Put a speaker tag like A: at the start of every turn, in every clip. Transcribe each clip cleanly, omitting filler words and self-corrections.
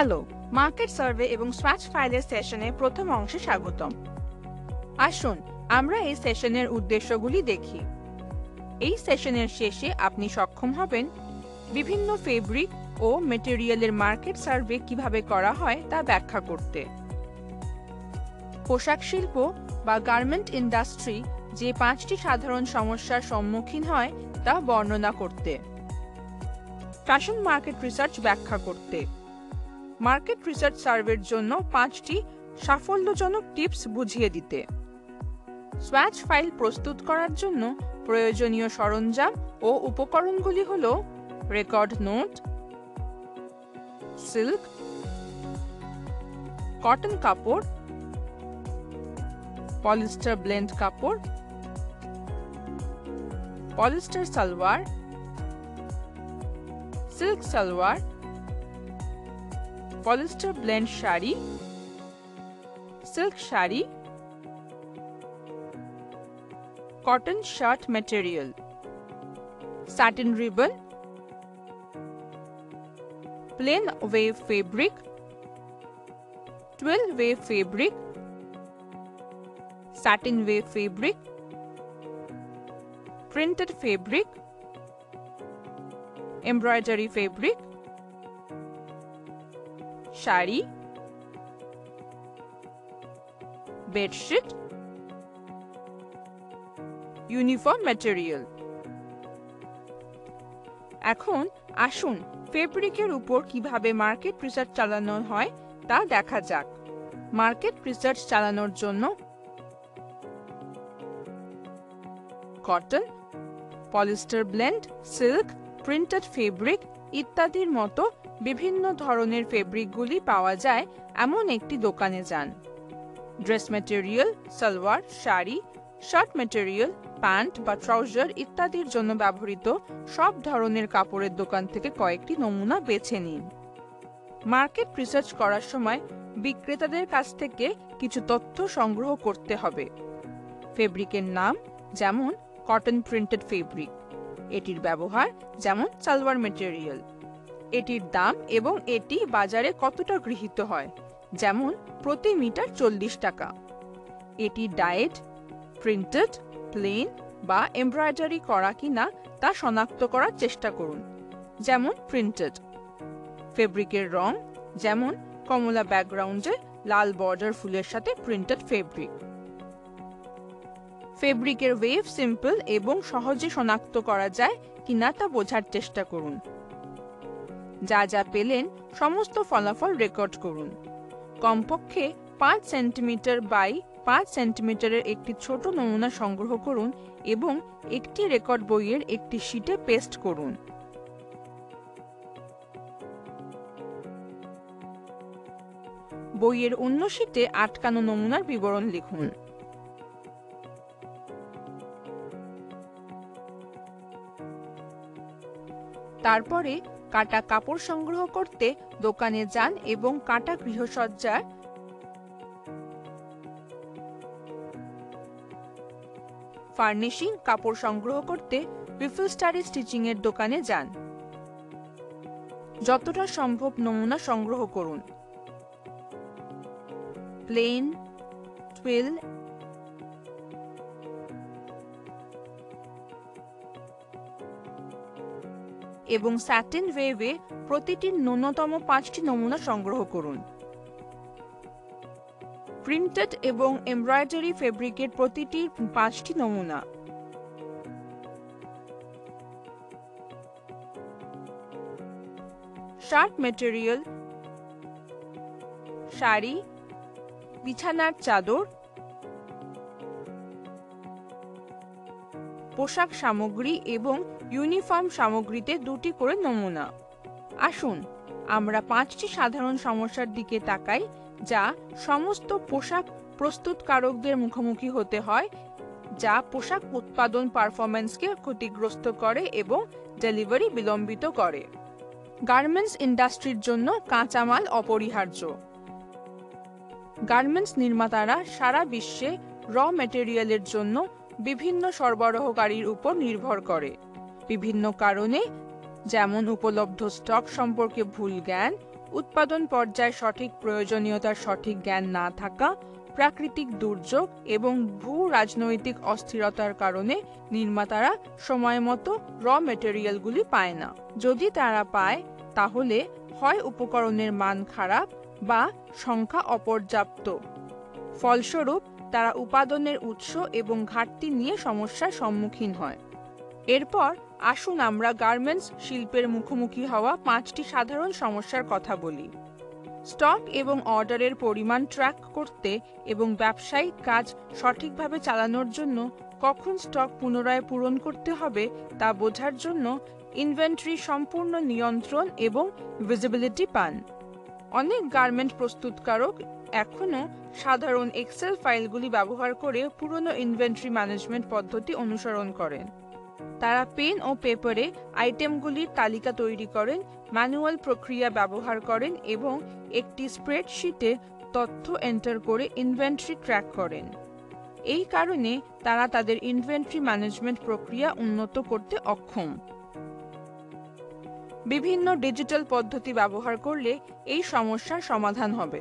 A: Hello, market survey এবং swatch ফাইলের সেশনে প্রথম অংশে স্বাগতম। আসুন আমরা এই সেশনের উদ্দেশ্যগুলি দেখি। এই সেশনের শেষে আপনি সক্ষম হবেন বিভিন্ন ফেব্রিক ও মেটেরিয়ালের মার্কেট সার্ভে কিভাবে করা হয় তা ব্যাখ্যা করতে, পোশাক শিল্প বা গার্মেন্ট ইন্ডাস্ট্রি যে 5টি সাধারণ সমস্যার সম্মুখীন হয় তা বর্ণনা করতে, ফ্যাশন মার্কেট রিসার্চ ব্যাখ্যা করতে, মার্কেট রিসার্চ সার্ভের জন্য 5টি সাফল্যজনক টিপস বুঝিয়ে দিতে, সোয়াচ ফাইল প্রস্তুত করার জন্য প্রয়োজনীয় সরঞ্জাম ও উপকরণগুলি হল রেকর্ড নোট, সিল্ক, কটন কাপড়, পলিস্টার ব্লেন্ড কাপড়, polyester salwar, silk salwar, polyester blend sari, silk sari, cotton shirt material, satin ribbon, plain wave fabric, twill wave fabric, satin wave fabric, printed fabric, embroidery fabric, shari, bedsheet, uniform material. এখন আসুন ফেব্রিকের উপর কিভাবে market research চালানো হয় তা দেখা যাক। মার্কেট রিসার্চ চালানোর জন্য cotton, polyester blend, silk, printed fabric ইত্যাদির মতো বিভিন্ন ধরনের ফেব্রিকগুলি পাওয়া যায় এমন একটি দোকানে যান। Dress material, salwar, sari, shirt material, pant বা ট্রাউজার ইত্যাদির জন্য ব্যবহৃত সব ধরনের কাপড়ের দোকান থেকে কয়েকটি নমুনা বেছে নিন। মার্কেট রিসার্চ করার সময় বিক্রেতাদের কাছ থেকে কিছু তথ্য সংগ্রহ করতে হবে। ফেব্রিকের নাম, যেমন কটন প্রিন্টেড ফেব্রিক, এটির ব্যবহার, যেমন সালোয়ার ম্যাটেরিয়াল, এটির দাম এবং এটি বাজারে কতটা গৃহীত হয়, যেমন প্রতি মিটার 40 টাকা, এটি ডায়েড, প্রিন্টেড, প্লেন বা এমব্রয়ডারি করা কিনা তা শনাক্ত করার চেষ্টা করুন, যেমন প্রিন্টেড। ফেব্রিকের রং, যেমন কমলা ব্যাকগ্রাউন্ডে লাল বর্ডার ফুলের সাথে প্রিন্টেড ফেব্রিক। ফেব্রিকের ওয়েভ সিম্পল এবং সহজে শনাক্ত করা যায় কিনা তা বোঝার চেষ্টা করুন। যা যা পেলেন সমস্ত ফলাফল রেকর্ড করুন। কমপক্ষে 5 সেন্টিমিটার বাই 5 সেন্টিমিটারের একটি ছোট নমুনা সংগ্রহ করুন এবং একটি রেকর্ড বইয়ের একটি শীটে পেস্ট করুন। বইয়ের অন্য শীটে আটকানো নমুনার বিবরণ লিখুন। তারপরে কাটা কাপড় সংগ্রহ করতে দোকানে যান এবং কাটা গৃহসজ্জার ফার্নিশিং কাপড় সংগ্রহ করতে রিফিলস্টারি স্টিচিং এর দোকানে যান। যতটা সম্ভব নমুনা সংগ্রহ করুন। প্লেন, টুইল এবং স্যাটিন ওয়েভে প্রতিটির ন্যূনতম 5টি নমুনা সংগ্রহ করুন। প্রিন্টেড এবং এমব্রয়ডারি ফেব্রিকের প্রতিটির 5টি নমুনা। শার্ট ম্যাটেরিয়াল, শাড়ি, বিছানার চাদর, পোশাক সামগ্রী এবং ইউনিফর্ম সামগ্রীতে 2টি করে নমুনা। আসুন আমরা 5টি সাধারণ সমস্যার দিকে তাকাই যা সমস্ত পোশাক প্রস্তুতকারকদের মুখোমুখি হতে হয়, যা পোশাক উৎপাদন পারফরম্যান্সকে ক্ষতিগ্রস্ত করে এবং ডেলিভারি বিলম্বিত করে। গার্মেন্টস ইন্ডাস্ট্রির জন্য কাঁচামাল অপরিহার্য। গার্মেন্টস নির্মাতারা সারা বিশ্বে র ম্যাটেরিয়ালের জন্য বিভিন্ন সরবরাহকারীর উপর নির্ভর করে। বিভিন্ন কারণে, যেমন উপলব্ধ স্টক সম্পর্কে ভুল জ্ঞান, উৎপাদন পর্যায়ে সঠিক প্রয়োজনীয়তার সঠিক জ্ঞান না থাকা, প্রাকৃতিক দুর্যোগ এবং ভূ রাজনৈতিক অস্থিরতার কারণে নির্মাতারা সময়মতো র মেটেরিয়ালগুলি পায় না। যদি তারা পায় তাহলে হয় উপকরণের মান খারাপ বা সংখ্যা অপর্যাপ্ত। ফলস্বরূপ তারা উৎপাদনের উৎস এবং ঘাটতি নিয়ে সমস্যার সম্মুখীন হয়। এরপর আসুন আমরা গার্মেন্টস শিল্পের মুখোমুখি হওয়া 5টি সাধারণ সমস্যার কথা বলি। স্টক এবং অর্ডারের পরিমাণ ট্র্যাক করতে এবং ব্যবসায়িক কাজ সঠিকভাবে চালানোর জন্য কখন স্টক পুনরায় পূরণ করতে হবে তা বোঝার জন্য ইনভেন্টরি সম্পূর্ণ নিয়ন্ত্রণ এবং ভিজিবিলিটি পান। অনেক গার্মেন্ট প্রস্তুতকারক এখনও সাধারণ এক্সেল ফাইলগুলি ব্যবহার করে পুরনো ইনভেন্টরি ম্যানেজমেন্ট পদ্ধতি অনুসরণ করেন। তারা পেন ও পেপারে আইটেমগুলির তালিকা তৈরি করেন, ম্যানুয়াল প্রক্রিয়া ব্যবহার করেন এবং একটি স্প্রেডশিটে তথ্য এন্টার করে ইনভেন্টরি ট্র্যাক করেন। এই কারণে তারা তাদের ইনভেন্টরি ম্যানেজমেন্ট প্রক্রিয়া উন্নত করতে অক্ষম। বিভিন্ন ডিজিটাল পদ্ধতি ব্যবহার করলে এই সমস্যার সমাধান হবে।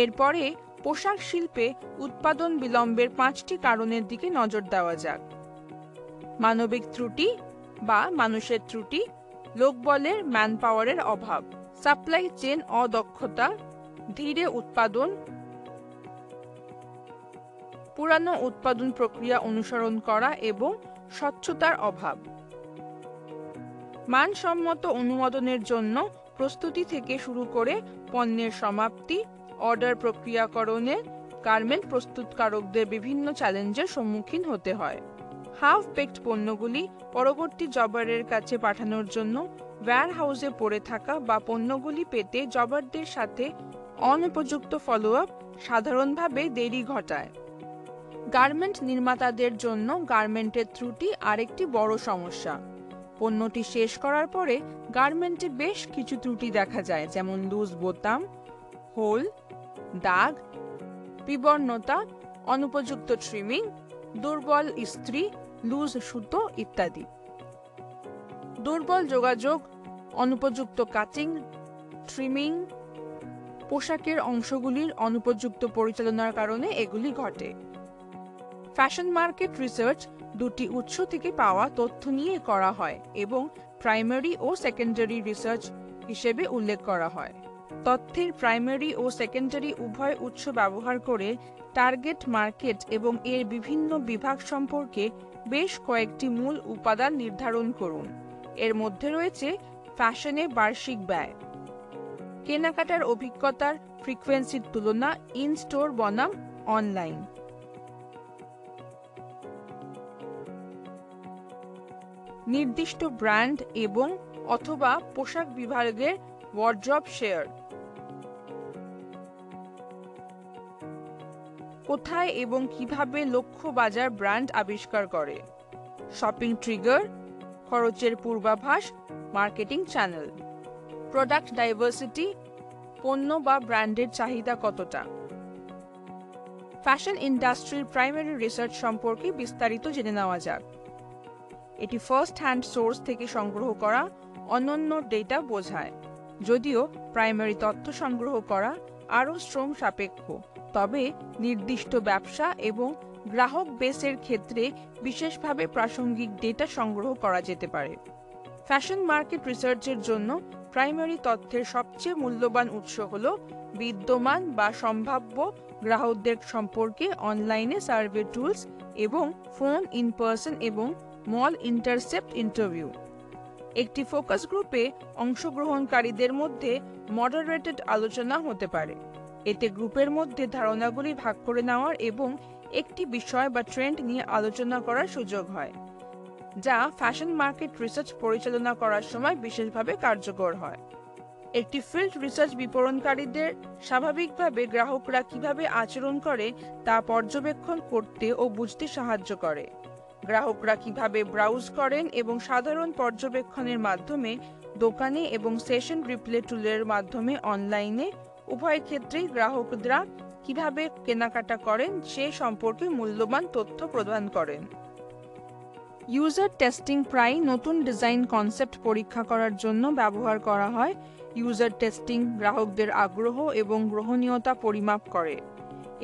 A: এরপরে পোশাক শিল্পে উৎপাদন বিলম্বের 5টি কারণের দিকে নজর দেওয়া যাক। মানবিক ত্রুটি বা মানুষের ত্রুটি, লোকবলের ম্যানপাওয়ারের অভাব, সাপ্লাই চেইন অদক্ষতা, ধীরে উৎপাদন, পুরানো উৎপাদন প্রক্রিয়া অনুসরণ করা এবং স্বচ্ছতার অভাব। মানসম্মত অনুমোদনের জন্য প্রস্তুতি থেকে শুরু করে পণ্যের সমাপ্তি, অর্ডার প্রক্রিয়াকরণে গার্মেন্ট প্রস্তুতকারকদের বিভিন্ন চ্যালেঞ্জের সম্মুখীন হতে হয়। হাফ বেকড পণ্যগুলি পরবর্তী জবারের কাছে পাঠানোর জন্য ওয়্যারহাউসে পড়ে থাকা বা পণ্যগুলি পেতে জবারদের সাথে অনুপযুক্ত ফলোআপ সাধারণভাবে দেরি ঘটায়। গার্মেন্ট নির্মাতাদের জন্য গার্মেন্টের ত্রুটি আরেকটি বড় সমস্যা। পণ্যটি শেষ করার পরে গার্মেন্টে বেশ কিছু ত্রুটি দেখা যায়, যেমন লুজ বোতাম, হোল, দাগ, বিবর্ণতা, অনুপযুক্ত ট্রিমিং, দুর্বল ইস্ত্রি, লুজ সুতো ইত্যাদি। দুর্বল যোগাযোগ, অনুপযুক্ত কাটিং, ট্রিমিং, পোশাকের অংশগুলির অনুপযুক্ত পরিচালনার কারণে এগুলি ঘটে। ফ্যাশন মার্কেট রিসার্চ দুটি উৎস থেকে পাওয়া তথ্য নিয়ে করা হয় এবং প্রাইমারি ও সেকেন্ডারি রিসার্চ হিসেবে উল্লেখ করা হয়। তথ্যের প্রাইমারি ও সেকেন্ডারি উভয় উৎস ব্যবহার করে টার্গেট মার্কেট এবং এর বিভিন্ন বিভাগ সম্পর্কে বেশ কয়েকটি মূল উপাদান নির্ধারণ করুন। এর মধ্যে রয়েছে ফ্যাশনে বার্ষিক ব্যয়, কেনাকাটার অভিজ্ঞতার ফ্রিকোয়েন্সির তুলনা ইন স্টোর বনাম অনলাইন, নির্দিষ্ট ব্র্যান্ড এবং অথবা পোশাক বিভাগের ওয়ার্ড্রব শেয়ার, কোথায় এবং কিভাবে লক্ষ্য বাজার ব্র্যান্ড আবিষ্কার করে, শপিং ট্রিগার, খরচের পূর্বাভাস, মার্কেটিং চ্যানেল, প্রোডাক্ট ডাইভার্সিটি, পণ্য বা ব্র্যান্ডের চাহিদা কতটা। ফ্যাশন ইন্ডাস্ট্রির প্রাইমারি রিসার্চ সম্পর্কে বিস্তারিত জেনে নেওয়া যাক। এটি ফার্স্ট হ্যান্ড সোর্স থেকে সংগ্রহ করা অনন্য ডেটা বোঝায়। যদিও প্রাইমারি তথ্য সংগ্রহ করা আরও শ্রম সাপেক্ষ, তবে নির্দিষ্ট ব্যবসা এবং গ্রাহক বেসের ক্ষেত্রে বিশেষভাবে প্রাসঙ্গিক ডেটা সংগ্রহ করা যেতে পারে। ফ্যাশন মার্কেট রিসার্চের জন্য প্রাইমারি তথ্যের সবচেয়ে মূল্যবান উৎস হল বিদ্যমান বা সম্ভাব্য গ্রাহকদের সম্পর্কে অনলাইনে সার্ভে টুলস এবং ফোন, ইন পার্সন এবং মল ইন্টারসেপ্ট ইন্টারভিউ। একটি ফোকাস গ্রুপে অংশগ্রহণকারীদের মধ্যে মডারেটেড আলোচনা হতে পারে। এতে গ্রুপের মধ্যে ধারণাগুলি ভাগ করে নেওয়ার এবং একটি বিষয় বা ট্রেন্ড নিয়ে আলোচনা করার সুযোগ হয়, যা ফ্যাশন মার্কেট রিসার্চ পরিচালনা করার সময় বিশেষভাবে কার্যকর হয়। একটি ফিল্ড রিসার্চ বিপণনকারীদের স্বাভাবিকভাবে গ্রাহকরা কিভাবে আচরণ করে তা পর্যবেক্ষণ করতে ও বুঝতে সাহায্য করে। গ্রাহকরা কিভাবে ব্রাউজ করেন এবং সাধারণ পর্যবেক্ষণের মাধ্যমে দোকানে এবং সেশন রিপ্লে টুলের মাধ্যমে অনলাইনে উভয় ক্ষেত্রেই গ্রাহকরা কিভাবে কেনাকাটা করেন সে সম্পর্কে মূল্যবান তথ্য প্রদান করেন। ইউজার টেস্টিং প্রায় নতুন ডিজাইন কনসেপ্ট পরীক্ষা করার জন্য ব্যবহার করা হয়। ইউজার টেস্টিং গ্রাহকদের আগ্রহ এবং গ্রহণীয়তা পরিমাপ করে।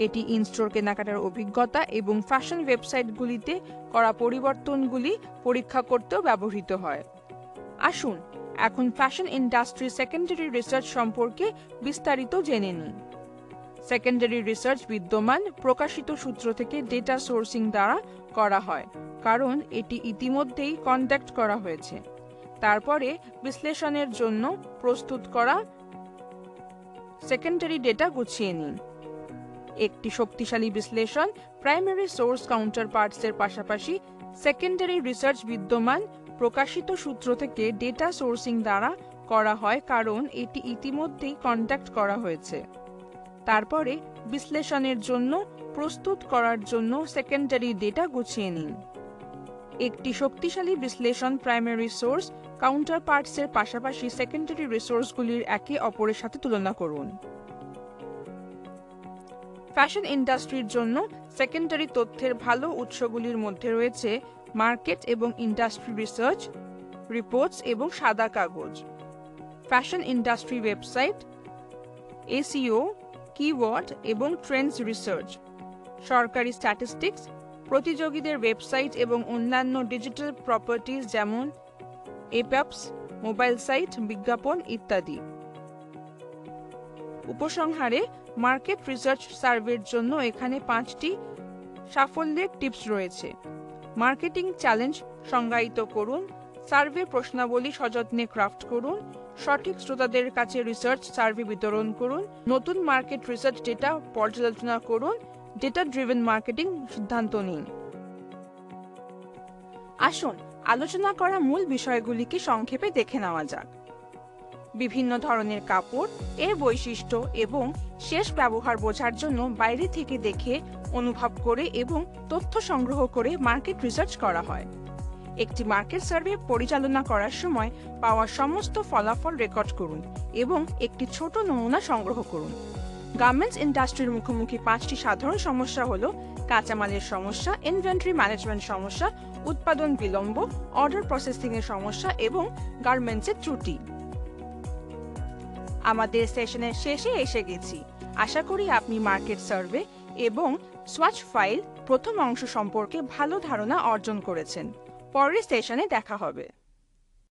A: এটি ইনস্টোর কেনাকাটার অভিজ্ঞতা এবং ফ্যাশন ওয়েবসাইটগুলিতে করা পরিবর্তনগুলি পরীক্ষা করতেও ব্যবহৃত হয়। আসুন এখন ফ্যাশন ইন্ডাস্ট্রি সেকেন্ডারি রিসার্চ সম্পর্কে বিস্তারিত জেনে নিই। সেকেন্ডারি রিসার্চ বিদ্যমান প্রকাশিত সূত্র থেকে ডেটা সোর্সিং দ্বারা করা হয়, কারণ এটি ইতিমধ্যেই কন্ডাক্ট করা হয়েছে। তারপরে বিশ্লেষণের জন্য প্রস্তুত করা সেকেন্ডারি ডেটা গুছিয়ে নিন। একটি শক্তিশালী বিশ্লেষণ প্রাইমারি সোর্স কাউন্টারপার্টসের পাশাপাশি সেকেন্ডারি রিসার্চ বিদ্যমান প্রকাশিত সূত্র থেকে ডেটা সোর্সিং দ্বারা করা হয়, কারণ এটি ইতিমধ্যেই কন্ডাক্ট করা হয়েছে। তারপরে বিশ্লেষণের জন্য প্রস্তুত করার জন্য সেকেন্ডারি ডেটা গুছিয়ে নিন। একটি শক্তিশালী বিশ্লেষণ প্রাইমারি সোর্স কাউন্টারপার্টসের পাশাপাশি সেকেন্ডারি রিসোর্সগুলির একে অপরের সাথে তুলনা করুন। ফ্যাশন ইন্ডাস্ট্রির জন্য সেকেন্ডারি তথ্যের ভালো উৎসগুলির মধ্যে রয়েছে মার্কেট এবং ইন্ডাস্ট্রি রিসার্চ, রিপোর্টস এবং সাদা কাগজ, fashion industry website, SEO, keyword এবং ট্রেন্ডস রিসার্চ, সরকারি স্ট্যাটিস্টিক্স, প্রতিযোগীদের ওয়েবসাইট এবং অন্যান্য ডিজিটাল প্রপার্টিজ যেমন এপস, মোবাইল সাইট, বিজ্ঞাপন ইত্যাদি। উপসংহারে মার্কেট রিসার্চ সার্ভের জন্য এখানে 5টি সাফল্যের টিপস রয়েছে। মার্কেটিং চ্যালেঞ্জ সংজ্ঞায়িত করুন, সার্ভে প্রশ্নাবলী সযত্নে ক্রাফট করুন, সঠিক শ্রোতাদের কাছে রিসার্চ সার্ভে বিতরণ করুন, নতুন মার্কেট রিসার্চ ডেটা পর্যালোচনা করুন, ডেটা ড্রিভেন মার্কেটিং সিদ্ধান্ত নিন। আসুন আলোচনা করা মূল বিষয়গুলিকে সংক্ষেপে দেখে নেওয়া যাক। বিভিন্ন ধরনের কাপড় এর বৈশিষ্ট্য এবং শেষ ব্যবহার বোঝার জন্য বাইরে থেকে দেখে, অনুভব করে এবং তথ্য সংগ্রহ করে মার্কেট রিসার্চ করা হয়। একটি মার্কেট সার্ভে পরিচালনা করার সময় পাওয়া সমস্ত ফলাফল রেকর্ড করুন এবং একটি ছোট নমুনা সংগ্রহ করুন। গার্মেন্টস ইন্ডাস্ট্রির মুখোমুখি 5টি সাধারণ সমস্যা হল কাঁচামালের সমস্যা, ইনভেন্টরি ম্যানেজমেন্ট সমস্যা, উৎপাদন বিলম্ব, অর্ডার প্রসেসিং এর সমস্যা এবং গার্মেন্টসের ত্রুটি। আমাদের সেশনের শেষে এসে গেছি। আশা করি আপনি মার্কেট সার্ভে এবং সোয়াচ ফাইল প্রথম অংশ সম্পর্কে ভালো ধারণা অর্জন করেছেন। পরের সেশনে দেখা হবে।